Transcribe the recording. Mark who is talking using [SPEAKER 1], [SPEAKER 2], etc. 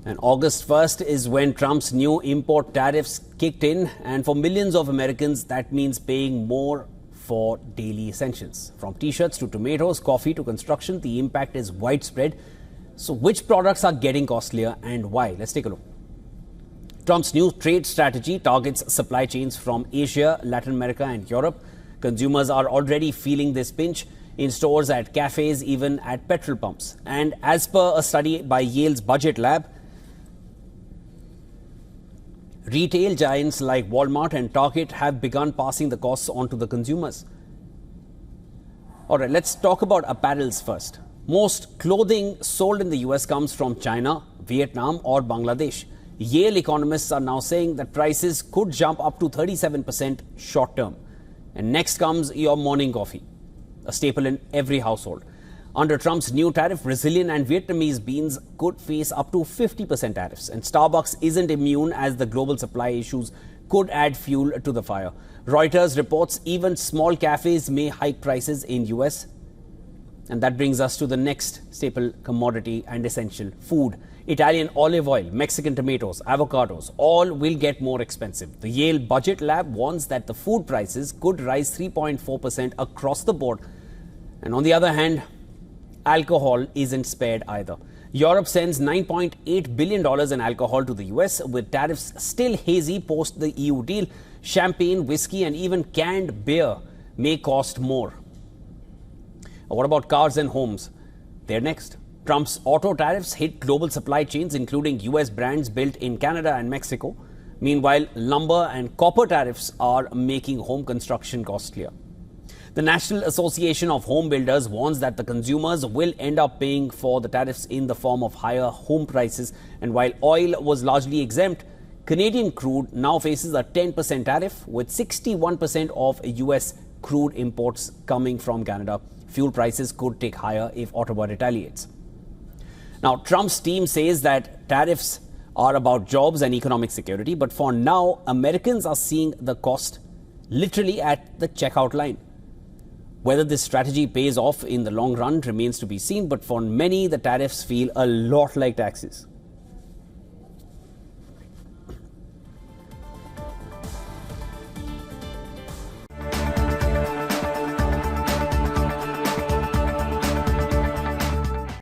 [SPEAKER 1] And August 1st is when Trump's new import tariffs kicked in. And for millions of Americans, that means paying more for daily essentials. From t-shirts to tomatoes, coffee to construction, the impact is widespread. So which products are getting costlier and why? Let's take a look. Trump's new trade strategy targets supply chains from Asia, Latin America and Europe. Consumers are already feeling this pinch in stores, at cafes, even at petrol pumps. And as per a study by Yale's Budget Lab, retail giants like Walmart and Target have begun passing the costs on to the consumers. All right, let's talk about apparels first. Most clothing sold in the US comes from China, Vietnam or Bangladesh. Yale economists are now saying that prices could jump up to 37% short term. And next comes your morning coffee, a staple in every household. Under Trump's new tariff, Brazilian and Vietnamese beans could face up to 50% tariffs. And Starbucks isn't immune, as the global supply issues could add fuel to the fire. Reuters reports even small cafes may hike prices in US. And that brings us to the next staple commodity and essential: food. Italian olive oil, Mexican tomatoes, avocados, all will get more expensive. The Yale Budget Lab warns that the food prices could rise 3.4% across the board. And on the other hand, alcohol isn't spared either. Europe sends $9.8 billion in alcohol to the US, with tariffs still hazy post the EU deal. Champagne, whiskey and even canned beer may cost more. What about cars and homes? They're next. Trump's auto tariffs hit global supply chains, including US brands built in Canada and Mexico. Meanwhile, lumber and copper tariffs are making home construction costlier. The National Association of Home Builders warns that the consumers will end up paying for the tariffs in the form of higher home prices. And while oil was largely exempt, Canadian crude now faces a 10% tariff, with 61% of US crude imports coming from Canada. Fuel prices could tick higher if Ottawa retaliates. Now, Trump's team says that tariffs are about jobs and economic security, but for now, Americans are seeing the cost literally at the checkout line. Whether this strategy pays off in the long run remains to be seen, but for many, the tariffs feel a lot like taxes.